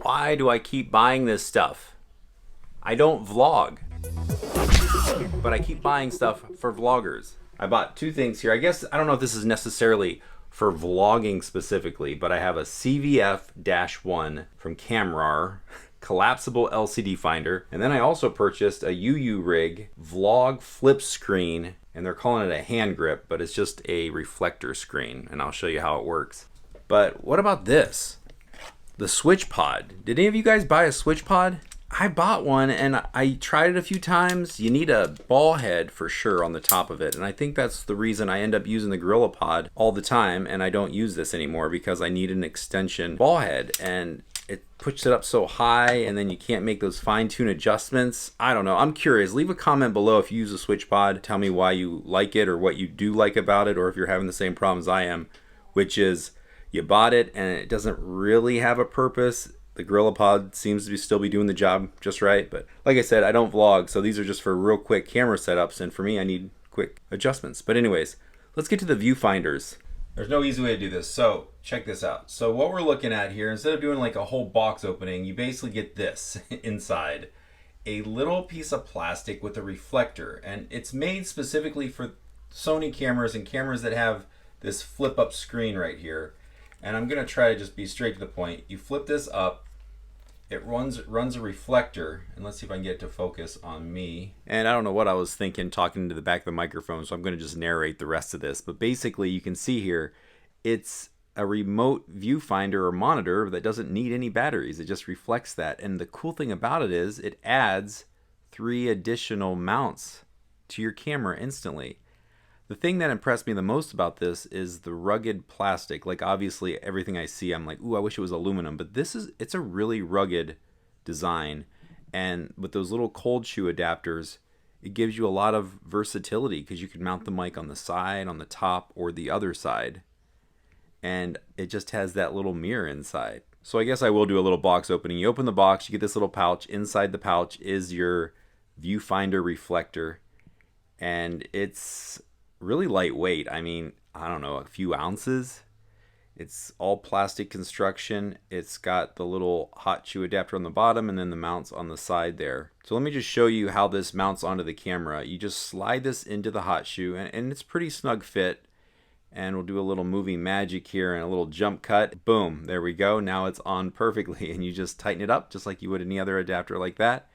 Why do I keep buying this stuff? I don't vlog, but I keep buying stuff for vloggers. I bought two things here. I guess, I don't know if this is necessarily for vlogging specifically, but I have a CVF-1 from Kamerar, collapsible LCD finder. And then I also purchased a UURIG vlog flip screen, and they're calling it a hand grip, but it's just a reflector screen, and I'll show you how it works. But what about this? The Switchpod. Did any of you guys buy a Switchpod? I bought one and I tried it a few times. You need a ball head for sure on the top of it. And I think that's the reason I end up using the Gorilla Pod all the time, and I don't use this anymore because I need an extension ball head and it pushes it up so high and then you can't make those fine-tune adjustments. I don't know. I'm curious. Leave a comment below if you use a Switchpod. Tell me why you like it or what you do like about it, or if you're having the same problems I am, which is you bought it and it doesn't really have a purpose. The Gorilla Pod seems to still be doing the job just right, but like I said, I don't vlog, so these are just for real quick camera setups, and for me, I need quick adjustments. But anyways, let's get to the viewfinders. There's no easy way to do this, so check this out. So what we're looking at here, instead of doing like a whole box opening, you basically get this inside. A little piece of plastic with a reflector, and it's made specifically for Sony cameras and cameras that have this flip-up screen right here. And I'm gonna try to just be straight to the point. You flip this up, it runs a reflector, and let's see if I can get it to focus on me. And I don't know what I was thinking talking to the back of the microphone, so I'm gonna just narrate the rest of this. But basically you can see here, it's a remote viewfinder or monitor that doesn't need any batteries. It just reflects that. And the cool thing about it is it adds 3 additional mounts to your camera instantly. The thing that impressed me the most about this is the rugged plastic. Like obviously everything I see, I'm like, ooh, I wish it was aluminum, but it's a really rugged design. And with those little cold shoe adapters, it gives you a lot of versatility because you can mount the mic on the side, on the top, or the other side. And it just has that little mirror inside. So I guess I will do a little box opening. You open the box, you get this little pouch. Inside the pouch is your viewfinder reflector, and it's really lightweight. I mean, I don't know, a few ounces. It's all plastic construction. It's got the little hot shoe adapter on the bottom and then the mounts on the side there. So let me just show you how this mounts onto the camera. You just slide this into the hot shoe, and it's pretty snug fit. And we'll do a little movie magic here and a little jump cut. Boom, there we go. Now it's on perfectly, and you just tighten it up just like you would any other adapter like that.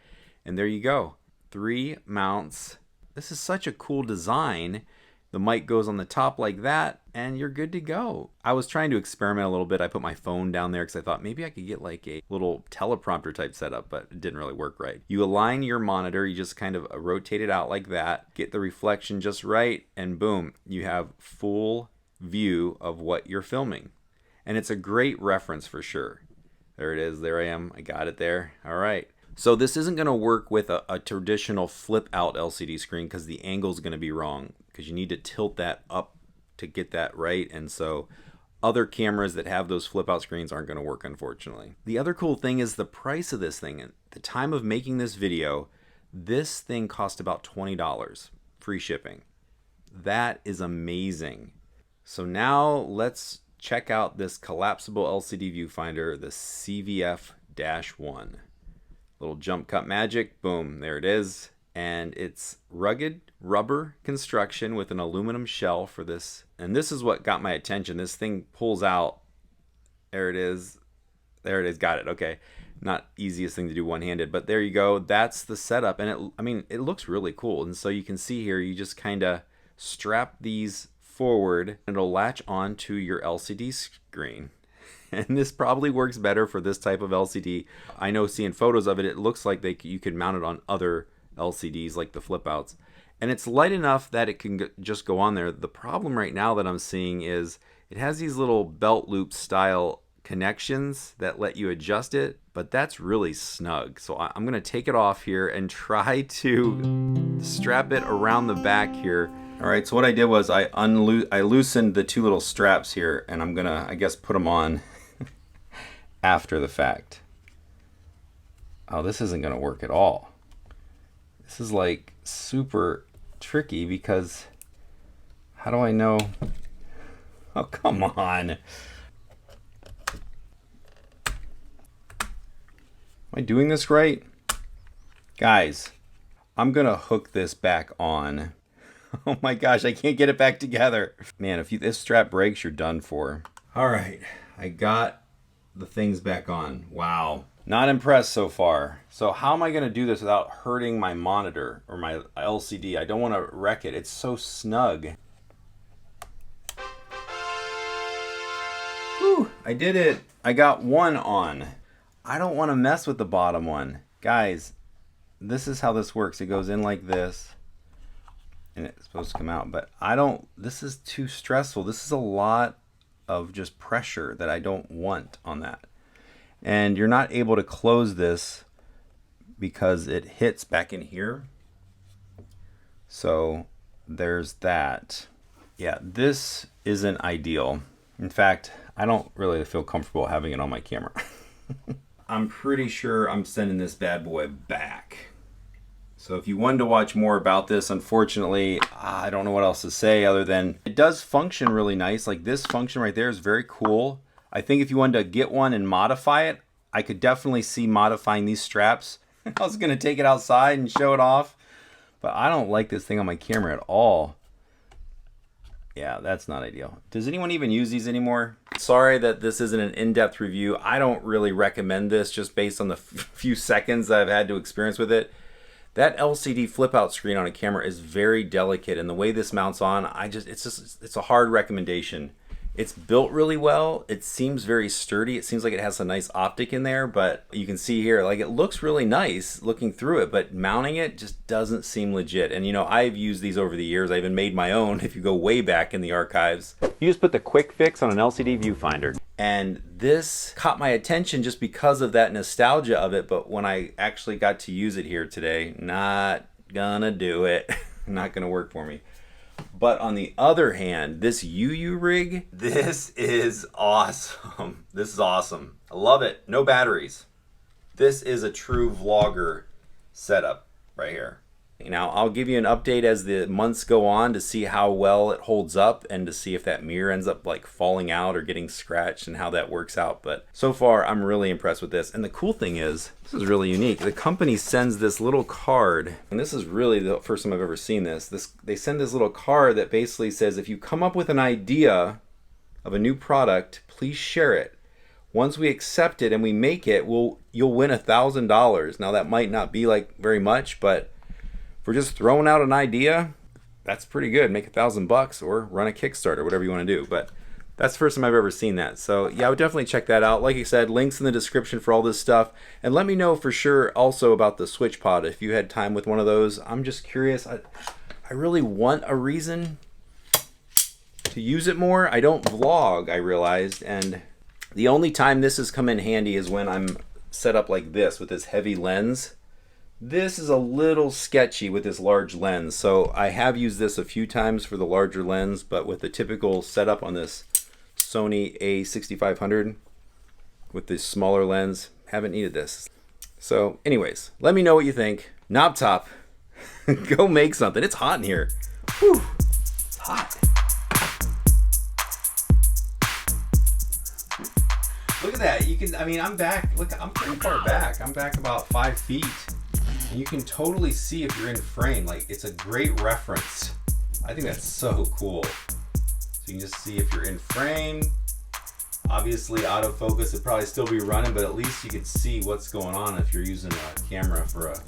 And there you go. 3 mounts. This is such a cool design. The mic goes on the top like that, and you're good to go. I was trying to experiment a little bit. I put my phone down there because I thought maybe I could get like a little teleprompter type setup, but it didn't really work right. You align your monitor, you just kind of rotate it out like that, get the reflection just right, and boom, you have full view of what you're filming. And it's a great reference for sure. There it is, there I am, I got it there. All right. So this isn't going to work with a traditional flip out LCD screen because the angle is going to be wrong, because you need to tilt that up to get that right. And so other cameras that have those flip out screens aren't going to work, unfortunately. The other cool thing is the price of this thing. At the time of making this video, this thing cost about $20, free shipping. That is amazing. So now let's check out this collapsible LCD viewfinder, the CVF-1. Little jump cut magic, boom, there it is. And it's rugged rubber construction with an aluminum shell for this. And this is what got my attention. This thing pulls out. There it is. There it is, got it, okay. Not easiest thing to do one-handed, but there you go. That's the setup. And it looks really cool. And so you can see here, you just kind of strap these forward and it'll latch onto your LCD screen. And this probably works better for this type of LCD. I know seeing photos of it, it looks like you could mount it on other LCDs like the flip outs. And it's light enough that it can just go on there. The problem right now that I'm seeing is it has these little belt loop style connections that let you adjust it, but that's really snug. So I'm gonna take it off here and try to strap it around the back here. All right, so what I did was I loosened the 2 little straps here, and I'm gonna, I guess, put them on after the fact. Oh, this isn't gonna work at all. This is like super tricky because how do I know? Oh, come on. I doing this right? Guys, I'm gonna hook this back on. Oh my gosh, I can't get it back together. Man, if this strap breaks, you're done for. All right, I got the things back on. Wow. Not impressed so far. So how am I gonna do this without hurting my monitor or my LCD? I don't wanna wreck it. It's so snug. Whew, I did it. I got one on. I don't wanna mess with the bottom one. Guys, this is how this works. It goes in like this and it's supposed to come out, but this is too stressful. This is a lot of just pressure that I don't want on that. And you're not able to close this because it hits back in here. So there's that. Yeah, this isn't ideal. In fact, I don't really feel comfortable having it on my camera. I'm pretty sure I'm sending this bad boy back. So if you wanted to watch more about this, unfortunately, I don't know what else to say other than it does function really nice. Like this function right there is very cool. I think if you wanted to get one and modify it, I could definitely see modifying these straps. I was gonna take it outside and show it off, but I don't like this thing on my camera at all. Yeah, that's not ideal. Does anyone even use these anymore? Sorry that this isn't an in-depth review. I don't really recommend this just based on the few seconds that I've had to experience with it. That LCD flip out screen on a camera is very delicate, and the way this mounts on, it's a hard recommendation. It's built really well. It seems very sturdy. It seems like it has a nice optic in there, but you can see here, like it looks really nice looking through it, but mounting it just doesn't seem legit. And you know, I've used these over the years. I even made my own if you go way back in the archives. You just put the quick fix on an LCD viewfinder. And this caught my attention just because of that nostalgia of it, but when I actually got to use it here today, not gonna do it. Not gonna work for me. But on the other hand, this UURIG, this is awesome. This is awesome. I love it. No batteries. This is a true vlogger setup right here. Now, I'll give you an update as the months go on to see how well it holds up and to see if that mirror ends up like falling out or getting scratched and how that works out. But so far, I'm really impressed with this. And the cool thing is, this is really unique. The company sends this little card, and this is really the first time I've ever seen this. They send this little card that basically says, if you come up with an idea of a new product, please share it. Once we accept it and we make it, you'll win $1,000. Now, that might not be like very much, but for just throwing out an idea, that's pretty good. Make $1,000 or run a Kickstarter, whatever you want to do. But that's the first time I've ever seen that. So yeah, I would definitely check that out. Like I said, links in the description for all this stuff. And let me know for sure also about the Switchpod if you had time with one of those. I'm just curious. I really want a reason to use it more. I don't vlog, I realized. And the only time this has come in handy is when I'm set up like this with this heavy lens. This is a little sketchy with this large lens, so I have used this a few times for the larger lens, but with the typical setup on this Sony A6500 with this smaller lens, haven't needed this. So anyways, let me know what you think. Knob top, go make something. It's hot in here. Whew, it's hot. Look at that. You can, I mean, I'm back. Look, I'm pretty far back. I'm back about 5 feet. And you can totally see if you're in frame. Like, it's a great reference. I think that's so cool. So you can just see if you're in frame. Obviously, autofocus would probably still be running, but at least you could see what's going on if you're using a camera for a,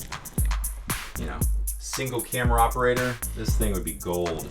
single camera operator. This thing would be gold.